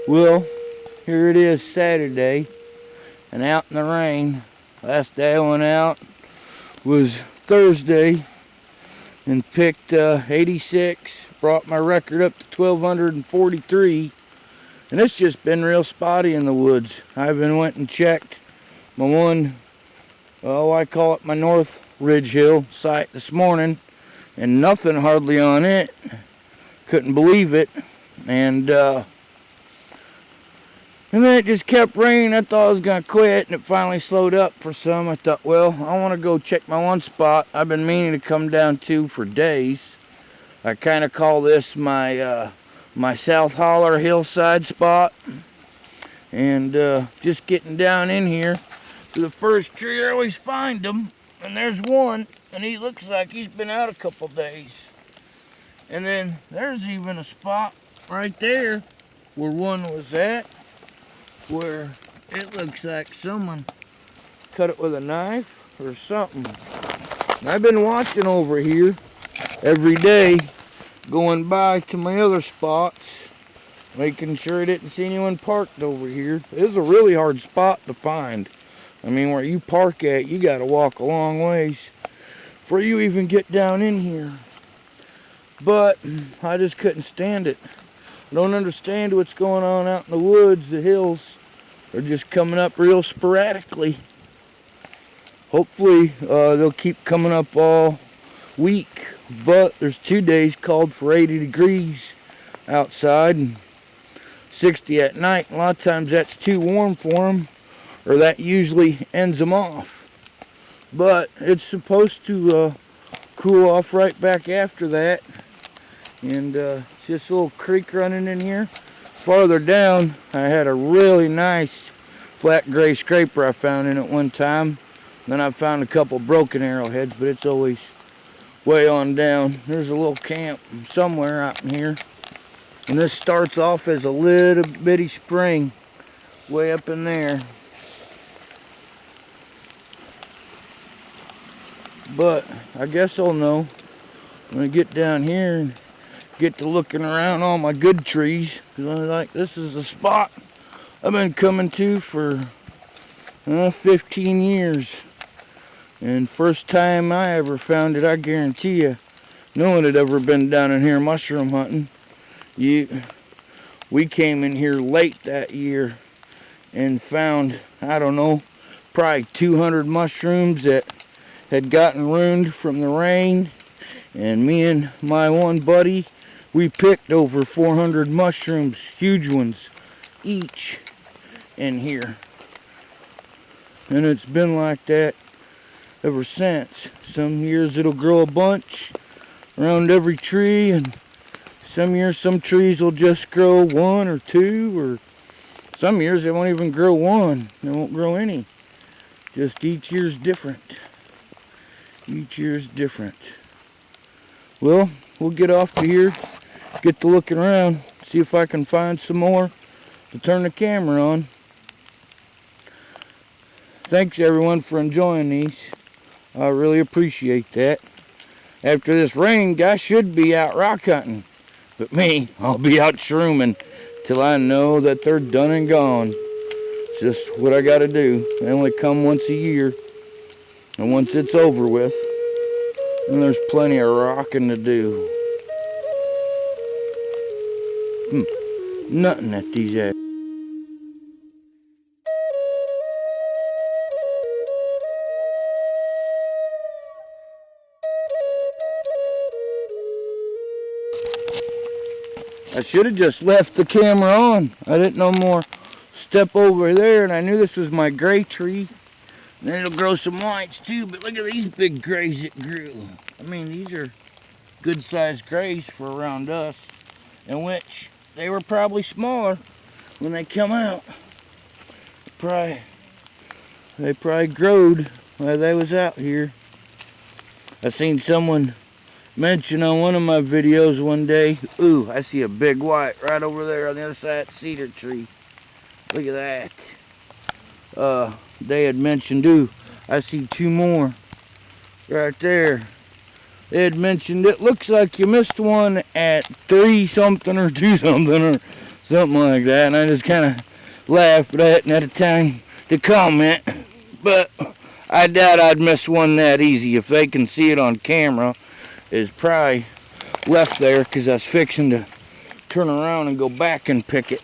Well, here it is Saturday, and out in the rain. Last day I went out was Thursday and picked 86, brought my record up to 1,243, and it's just been real spotty in the woods. I've been went and checked my one, I call it my North Ridge Hill site this morning, and nothing hardly on it. Couldn't believe it, and then it just kept raining. I thought I was going to quit, and it finally slowed up for some. I thought, well, I want to go check my one spot I've been meaning to come down to for days. I kind of call this my my South Holler hillside spot. And just getting down in here to the first tree, I always find them. And there's one, and he looks like he's been out a couple days. And then there's even a spot right there where one was at, where it looks like someone cut it with a knife or something. And I've been watching over here every day, going by to my other spots, making sure I didn't see anyone parked over here. It is a really hard spot to find. I mean, where you park at, you got to walk a long ways before you even get down in here. But I just couldn't stand it. I don't understand what's going on out in the woods. The hills are just coming up real sporadically. Hopefully they'll keep coming up all week, but there's 2 days called for 80 degrees outside and 60 at night. A lot of times that's too warm for them, or that usually ends them off. But it's supposed to cool off right back after that. And it's just a little creek running in here. Farther down, I had a really nice flat gray scraper I found in it one time. Then I found a couple broken arrowheads, but it's always way on down. There's a little camp somewhere out in here. And this starts off as a little bitty spring way up in there. But I guess I'll know when I get down here and get to looking around all my good trees, because I'm like, this is the spot I've been coming to for 15 years. And first time I ever found it, I guarantee you, no one had ever been down in here mushroom hunting. We came in here late that year and found, I don't know, probably 200 mushrooms that had gotten ruined from the rain. And me and my one buddy, we picked over 400 mushrooms, huge ones, each in here. And it's been like that ever since. Some years it'll grow a bunch around every tree, and some years some trees will just grow one or two, or some years they won't even grow one. They won't grow any. Just each year's different. Each year's different. Well, we'll get off to here, get to looking around, see if I can find some more to turn the camera on. Thanks everyone for enjoying these. I really appreciate that. After this rain, I should be out rock hunting. But me, I'll be out shrooming till I know that they're done and gone. It's just what I gotta do. They only come once a year. And once it's over with, then there's plenty of rocking to do. Nothing at these eggs. I should have just left the camera on. I didn't no more step over there, and I knew this was my gray tree. And then it'll grow some whites too, but look at these big grays it grew. I mean, these are good sized grays for around us, in which they were probably smaller when they come out. They probably growed while they was out here. I seen someone mention on one of my videos one day, ooh, I see a big white right over there on the other side of that cedar tree. Look at that. They had mentioned, ooh, I see two more right there. They had mentioned it looks like you missed one at 3 something or 2 something or Something like that. And I just kind of laughed, but I hadn't had a time to comment. But I doubt I'd miss one that easy. If they can see it on camera, it's probably left there because I was fixing to turn around and go back and pick it.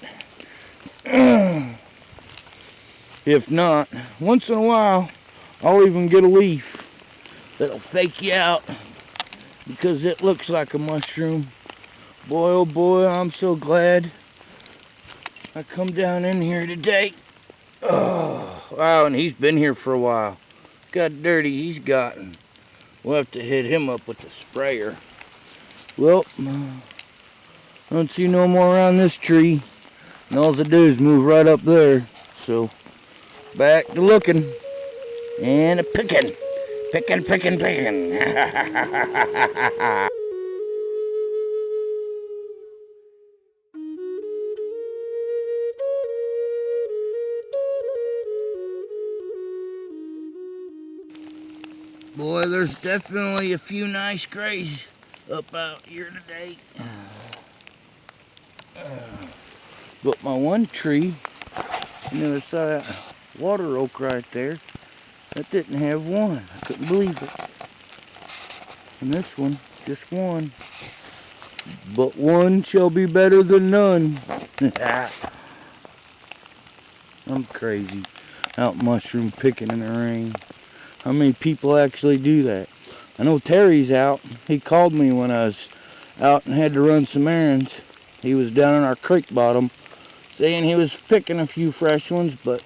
If not, once in a while, I'll even get a leaf that'll fake you out because it looks like a mushroom. Boy, oh boy, I'm so glad I come down in here today. Oh, wow, and he's been here for a while. Look how dirty he's gotten. We'll have to hit him up with the sprayer. Well, I don't see no more around this tree. And all I do is move right up there. So, back to looking. And a pickin'. Pickin', pickin', pickin'. Boy, there's definitely a few nice grays up out here today. But my one tree on the other side of that water oak right there, that didn't have one. I couldn't believe it. And this one, just one. But one shall be better than none. I'm crazy. Out mushroom picking in the rain. How many people actually do that? I know Terry's out. He called me when I was out and had to run some errands. He was down in our creek bottom saying he was picking a few fresh ones, but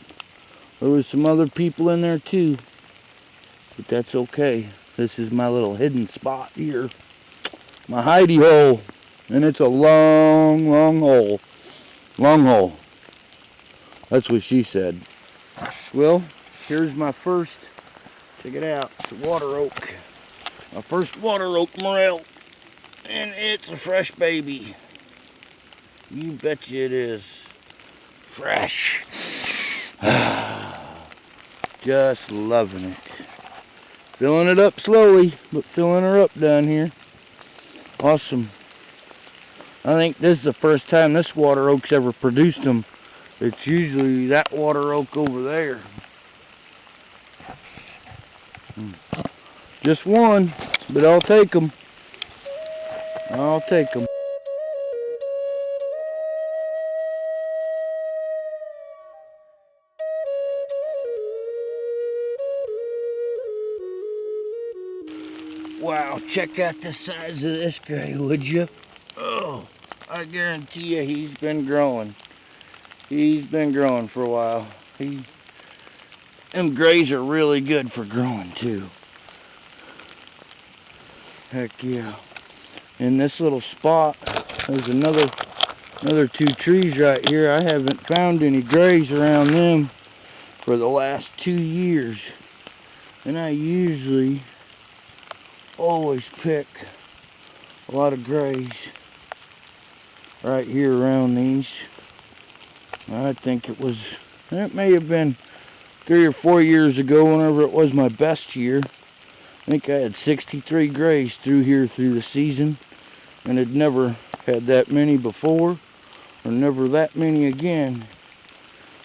there was some other people in there too. But that's okay. This is my little hidden spot here. My hidey hole. And it's a long, long hole. Long hole. That's what she said. Well, here's my first. Check it out. It's a water oak. My first water oak morel. And it's a fresh baby. You betcha it is. Fresh. Just loving it. Filling it up slowly, but filling her up down here. Awesome. I think this is the first time this water oak's ever produced them. It's usually that water oak over there. Just one, but I'll take them. I'll take them. Wow, check out the size of this guy, would you? Oh, I guarantee you he's been growing. He's been growing for a while. Them grays are really good for growing too. Heck yeah. In this little spot, there's another two trees right here. I haven't found any grays around them for the last 2 years. And I usually always pick a lot of grays right here around these. I think it may have been 3 or 4 years ago, whenever it was my best year. I think I had 63 grays through here through the season, and had never had that many before, or never that many again.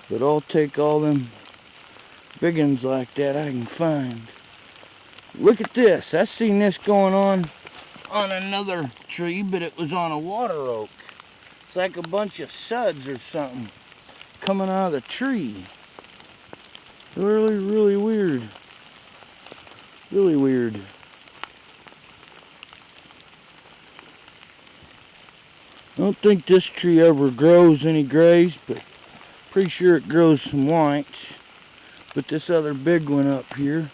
But I'll take all them big ones like that I can find. Look at this. I seen this going on another tree, but it was on a water oak. It's like a bunch of suds or something coming out of the tree. Really, really weird. Really weird. I don't think this tree ever grows any grays, but pretty sure it grows some whites. But this other big one up here,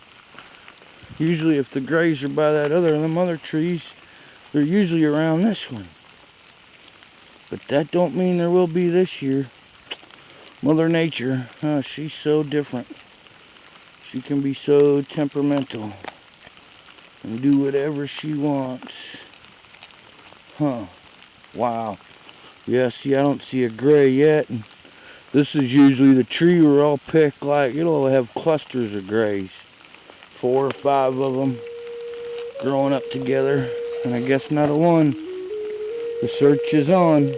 usually if the grays are by them other trees, they're usually around this one. But that don't mean there will be this year. Mother Nature, she's so different. She can be so temperamental and do whatever she wants. Wow. Yeah, see, I don't see a gray yet. And this is usually the tree where I'll pick, like, it'll have clusters of grays. 4 or 5 of them growing up together. And I guess not a one. The search is on.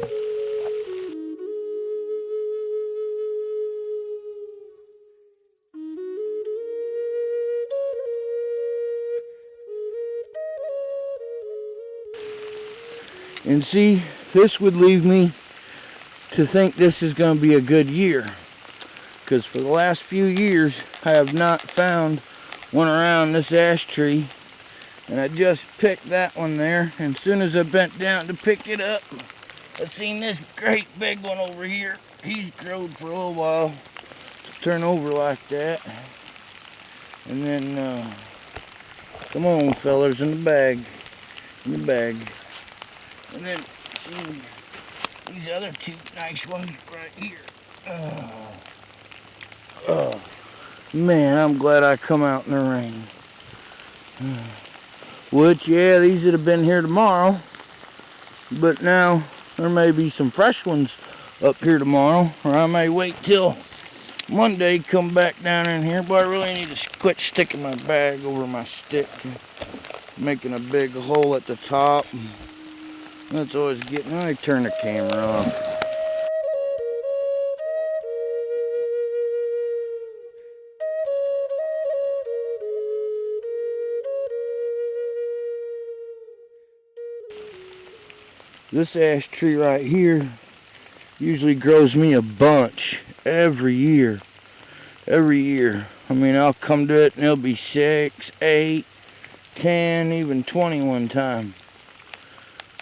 And see, this would leave me to think this is going to be a good year. Because for the last few years, I have not found one around this ash tree. And I just picked that one there. And as soon as I bent down to pick it up, I seen this great big one over here. He's growed for a little while to turn over like that. And then, come on, fellers, in the bag. In the bag. And then, see, these other two nice ones right here. Oh, man, I'm glad I come out in the rain. Which, yeah, these would have been here tomorrow. But now, there may be some fresh ones up here tomorrow. Or I may wait till Monday, come back down in here. But I really need to quit sticking my bag over my stick. Making a big hole at the top. That's always getting... I turn the camera off. This ash tree right here usually grows me a bunch every year. Every year. I mean, I'll come to it and it'll be 6, 8, 10, even 20 one time.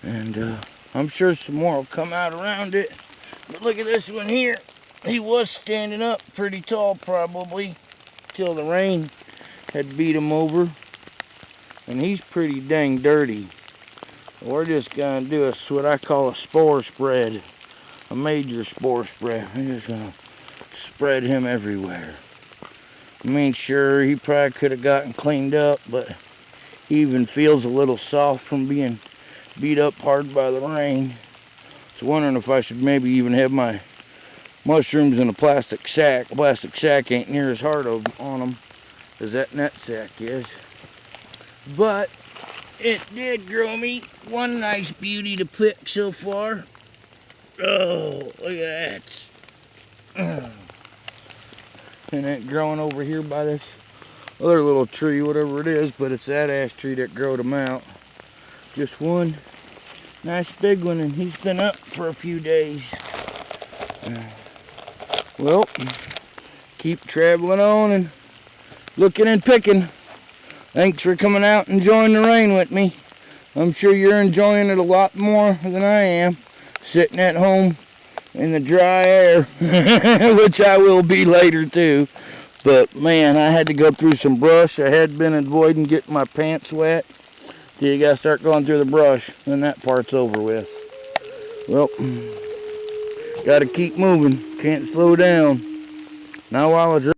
And I'm sure some more will come out around it. But look at this one here. He was standing up pretty tall probably till the rain had beat him over. And he's pretty dang dirty. We're just going to do what I call a spore spread. A major spore spread. We're just going to spread him everywhere. I mean, sure, he probably could have gotten cleaned up, but he even feels a little soft from being beat up hard by the rain. I was wondering if I should maybe even have my mushrooms in a plastic sack. A plastic sack ain't near as hard on them as that net sack is. But it did grow me one nice beauty to pick so far. Oh, look at that. And that growing over here by this other little tree, whatever it is, but it's that ash tree that growed them out. Just one nice big one, and he's been up for a few days. Well, keep traveling on and looking and picking. Thanks for coming out and enjoying the rain with me. I'm sure you're enjoying it a lot more than I am, sitting at home in the dry air, which I will be later too. But man, I had to go through some brush. I had been avoiding getting my pants wet. Till you gotta start going through the brush, then that part's over with. Well, gotta keep moving, can't slow down. Now while I was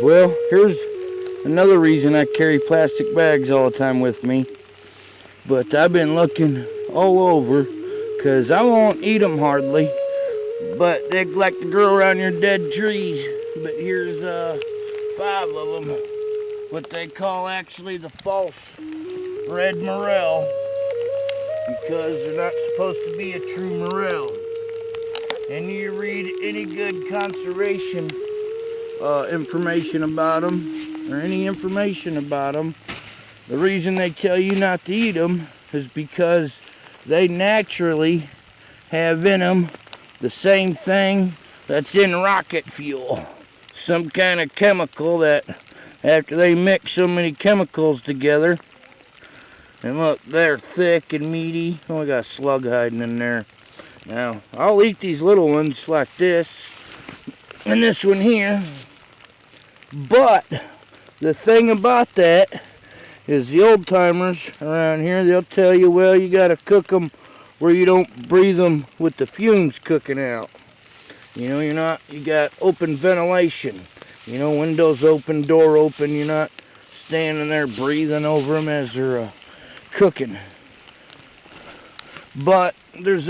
well, here's another reason I carry plastic bags all the time with me. But I've been looking all over, because I won't eat them hardly. But they like to grow around your dead trees. But here's 5 of them. What they call actually the false red morel. Because they're not supposed to be a true morel. And you read any good conservation information about them, or any information about them, the reason they tell you not to eat them is because they naturally have in them the same thing that's in rocket fuel. Some kind of chemical that, after they mix so many chemicals together, and look, they're thick and meaty. Oh, I got a slug hiding in there. Now, I'll eat these little ones like this, and this one here. But the thing about that is the old timers around here, they'll tell you, well, you got to cook them where you don't breathe them with the fumes cooking out. You know, you got open ventilation. You know, windows open, door open. You're not standing there breathing over them as they're cooking. But there's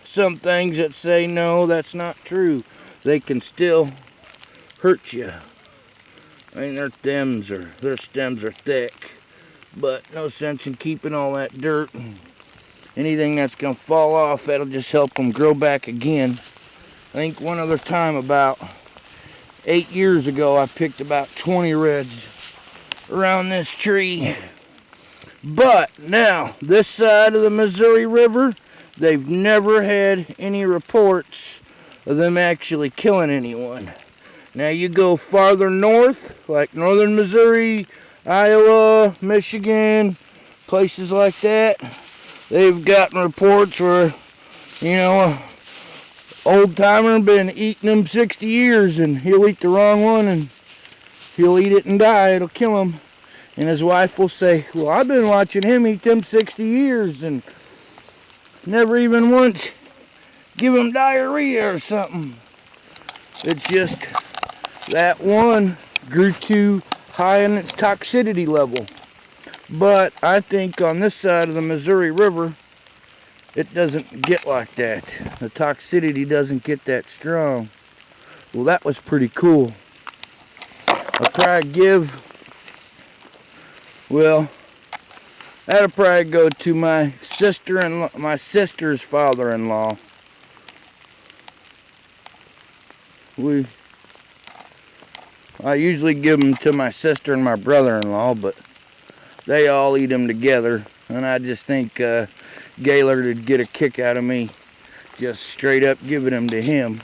some things that say, no, that's not true. They can still hurt you. I mean, their stems are thick, but no sense in keeping all that dirt. Anything that's going to fall off, that'll just help them grow back again. I think one other time, about 8 years ago, I picked about 20 reds around this tree. But now, this side of the Missouri River, they've never had any reports of them actually killing anyone. Now you go farther north, like northern Missouri, Iowa, Michigan, places like that, they've gotten reports where, you know, old timer been eating them 60 years and he'll eat the wrong one and he'll eat it and die. It'll kill him. And his wife will say, well, I've been watching him eat them 60 years and never even once give him diarrhea or something. It's just that one grew too high in its toxicity level. But I think on this side of the Missouri River, it doesn't get like that. The toxicity doesn't get that strong. Well, that was pretty cool. I'll probably that'll probably go to my sister's father-in-law. I usually give them to my sister and my brother-in-law, but they all eat them together, and I just think Gaylord would get a kick out of me just straight up giving them to him,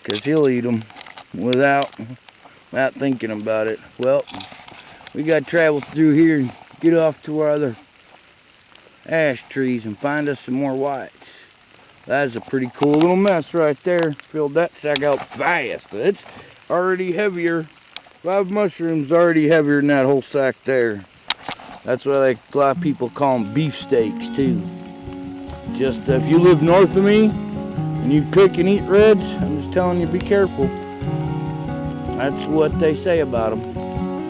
because he'll eat them without thinking about it. Well, we got to travel through here and get off to our other ash trees and find us some more whites. That's a pretty cool little mess right there. Filled that sack out fast. It's already heavier. 5 mushrooms already heavier than that whole sack there. That's why a lot of people call them beefsteaks too. Just if you live north of me and you pick and eat reds, I'm just telling you, be careful. That's what they say about them.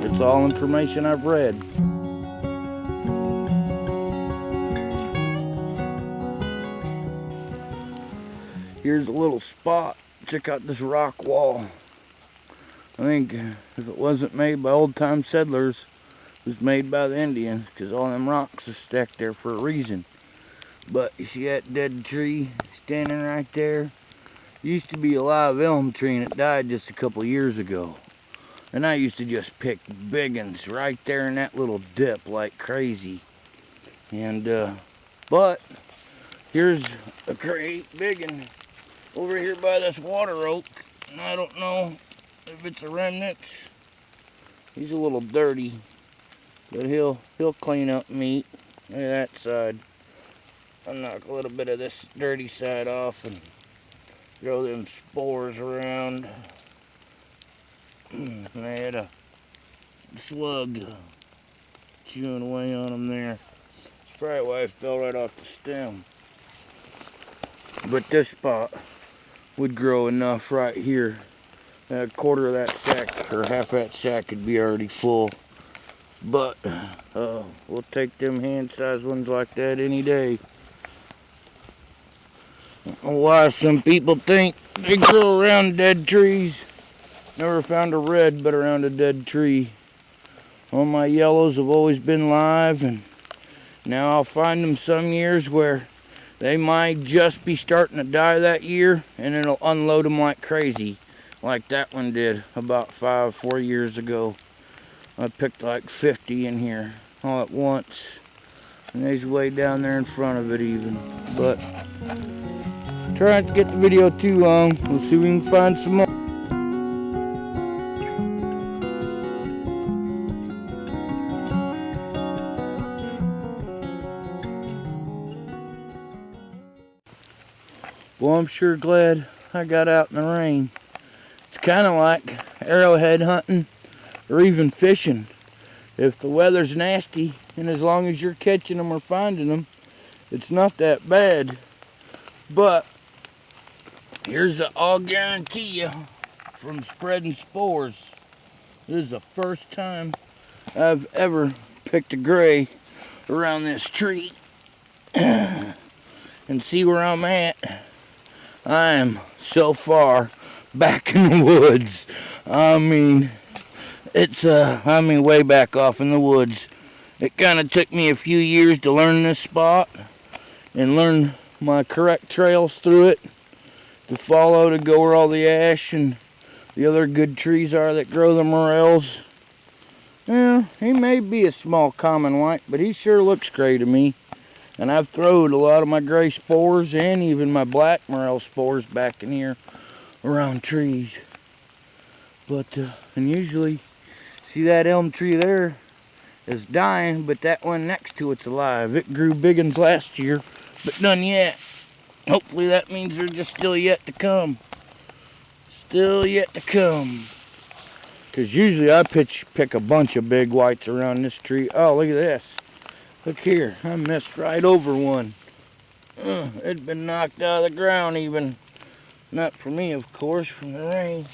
It's all information I've read. Here's a little spot. Check out this rock wall. I think if it wasn't made by old-time settlers, it was made by the Indians, because all them rocks are stacked there for a reason. But you see that dead tree standing right there? Used to be a live elm tree, and it died just a couple years ago. And I used to just pick big ones right there in that little dip like crazy. And but here's a great big one over here by this water oak, and I don't know if it's a remnant. He's a little dirty, but he'll clean up meat. Look at that side. I'll knock a little bit of this dirty side off and throw them spores around. And I had a slug chewing away on them there. That's probably why it fell right off the stem. But this spot would grow enough right here. A quarter of that sack or half that sack would be already full. But we'll take them hand-sized ones like that any day. I don't know why some people think they grow around dead trees. Never found a red but around a dead tree. All my yellows have always been live, and now I'll find them some years where they might just be starting to die that year, and it'll unload them like crazy, like that one did about 4 years ago. I picked like 50 in here all at once, and they's way down there in front of it even. But try not to get the video too long. We'll see if we can find some more. Well, I'm sure glad I got out in the rain. It's kind of like arrowhead hunting or even fishing. If the weather's nasty, and as long as you're catching them or finding them, it's not that bad. But here's I'll guarantee you from spreading spores. This is the first time I've ever picked a gray around this tree. And see where I'm at. I am so far back in the woods. I mean, it's way back off in the woods. It kind of took me a few years to learn this spot and learn my correct trails through it to follow to go where all the ash and the other good trees are that grow the morels. Yeah, he may be a small common white, but he sure looks gray to me. And I've throwed a lot of my gray spores and even my black morel spores back in here around trees. But, and usually, see that elm tree there is dying, but that one next to it's alive. It grew big uns last year, but none yet. Hopefully that means they're just still yet to come. Still yet to come. Because usually I pick a bunch of big whites around this tree. Oh, look at this. Look here. I missed right over one. It'd been knocked out of the ground even. Not for me, of course, from the rain.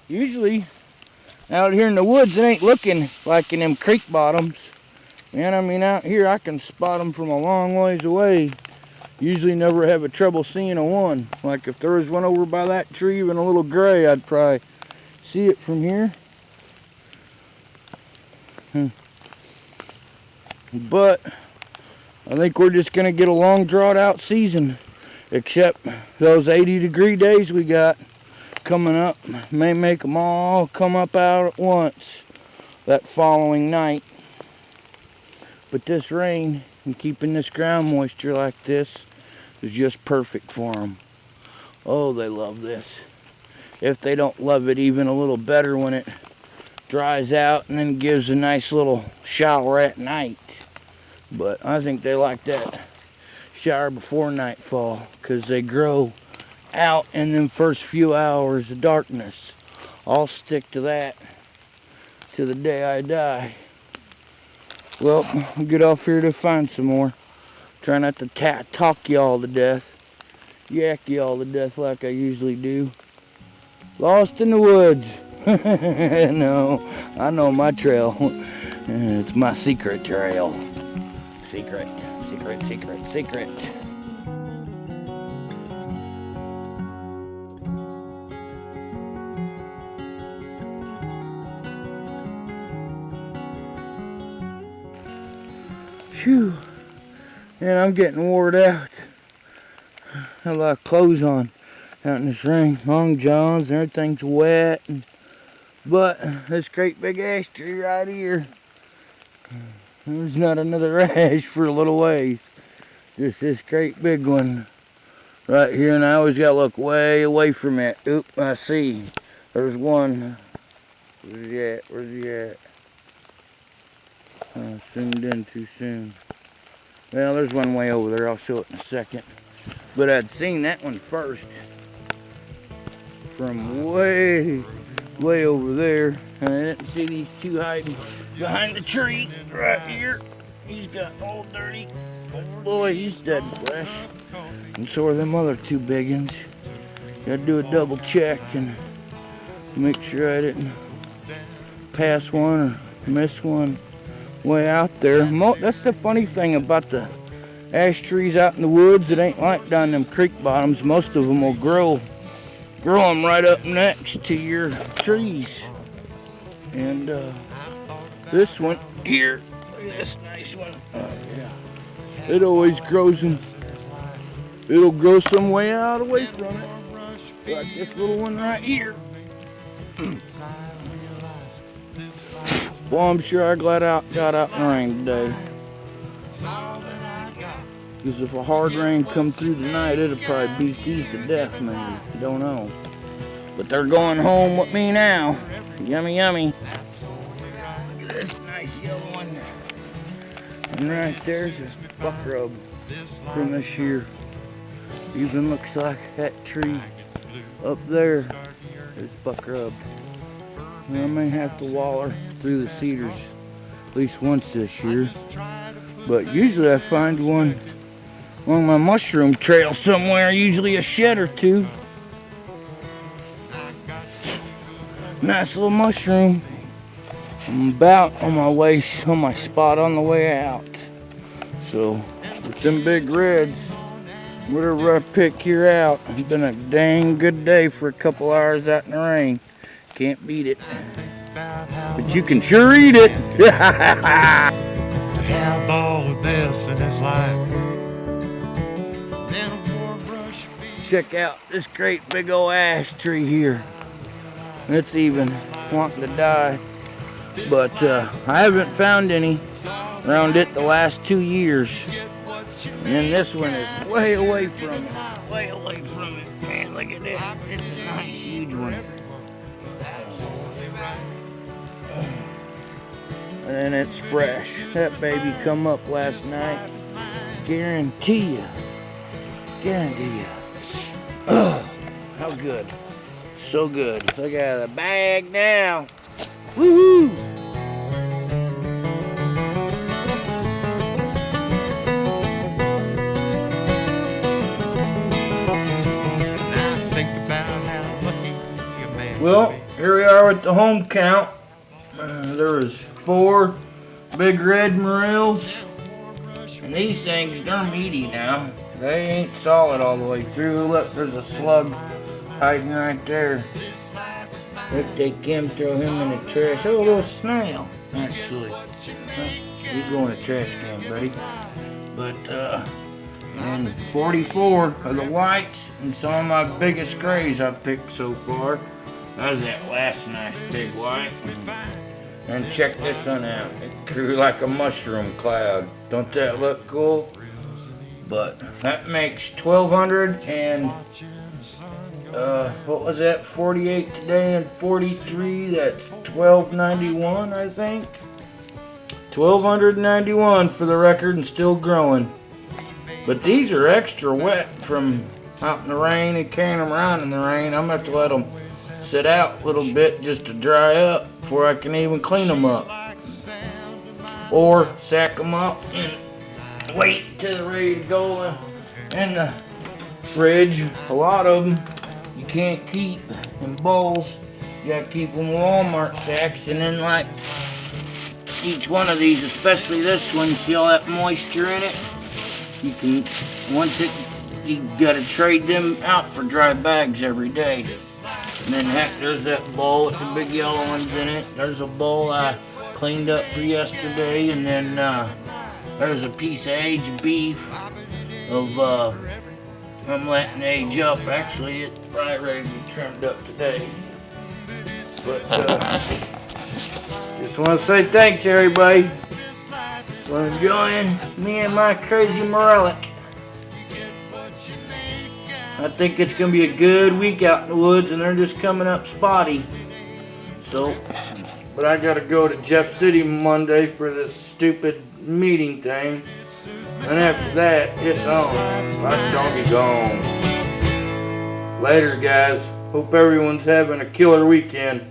Usually, out here in the woods, it ain't looking like in them creek bottoms. Man, I mean, out here I can spot them from a long ways away. Usually never have a trouble seeing a one. Like if there was one over by that tree, even a little gray, I'd probably see it from here. But I think we're just going to get a long drought out season. Except those 80-degree days we got coming up may make them all come up out at once that following night. But this rain and keeping this ground moisture like this is just perfect for them. Oh, they love this. If they don't love it even a little better when it dries out and then gives a nice little shower at night. But I think they like that shower before nightfall because they grow out in them first few hours of darkness. I'll stick to that to the day I die. Well, I'll get off here to find some more. Try not to talk y'all to death. Yak y'all to death like I usually do. Lost in the woods. No, I know my trail. It's my secret trail. Secret, secret, secret, secret. Phew. Man, I'm getting wore out. Had a lot of clothes on out in this rain. Long johns and everything's wet. But this great big ash tree right here, there's not another ash for a little ways. Just this great big one right here, and I always gotta look way away from it. Oop, I see. There's one. Where's he at? Where's he at? I zoomed in too soon. Well, there's one way over there. I'll show it in a second. But I'd seen that one first from way over there, and I didn't see these two hiding behind the tree right here. He's got all dirty. Oh boy, he's dead flesh. And so are them other two big ones. Gotta do a double check and make sure I didn't pass one or miss one way out there. That's the funny thing about the ash trees out in the woods. It ain't like down them creek bottoms. Most of them will grow them right up next to your trees. And this one here, look at this nice one. Oh yeah, it always grows and it'll grow some way out away from it, like this little one right here. Well, I'm sure I got out in the rain today. Because if a hard rain come through tonight, it'll probably beat these to death, maybe. Don't know. But they're going home with me now. Yummy, yummy. Look at this nice yellow one. And right there's a buck rub from this year. Even looks like that tree up there is buck rub. I may have to waller through the cedars at least once this year. But usually I find one along my mushroom trail somewhere, usually a shed or two. Nice little mushroom. I'm about on my spot on the way out. So with them big reds, whatever I pick here out. It's been a dang good day for a couple hours out in the rain. Can't beat it. But you can sure eat it. To have all of this in his life. Check out this great big old ash tree here. It's even wanting to die. But I haven't found any around it the last 2 years. And this one is way away from it. Way away from it. Man, look at that. It's a nice huge one. And it's fresh. That baby come up last night. Guarantee you. Guarantee you. Oh, how good. So good. Look at the bag now. Woohoo! Well, here we are with the home count. There was 4 big red morels. And these things, they're meaty now. They ain't solid all the way through. Look, there's a slug hiding right there. Let's take him, throw him in the trash. Oh, a little snail, actually. You go in the trash can, buddy. But, and 44 of the whites and some of my biggest grays I've picked so far. That was that last nice big white. And check this one out. It grew like a mushroom cloud. Don't that look cool? But that makes 1,200 and what was that? 48 today and 43. That's 1,291, I think. 1,291 for the record, and still growing. But these are extra wet from out in the rain and carrying them around in the rain. I'm gonna have to let them sit out a little bit just to dry up before I can even clean them up. Or sack them up and wait till they're ready to go in the fridge. A lot of them you can't keep in bowls. You gotta keep them in Walmart sacks, and then like each one of these, especially this one, see all that moisture in it? You can, you gotta trade them out for dry bags every day. And then heck, there's that bowl with the big yellow ones in it. There's a bowl I cleaned up for yesterday, and then there's a piece of aged beef of I'm letting age up. Actually, it's probably ready to be trimmed up today. But just want to say thanks, everybody, for enjoying me and my crazy morelic. I think it's going to be a good week out in the woods, and they're just coming up spotty. So, but I got to go to Jeff City Monday for this stupid meeting thing. And after that, it's on. Like donkey gone. Later, guys. Hope everyone's having a killer weekend.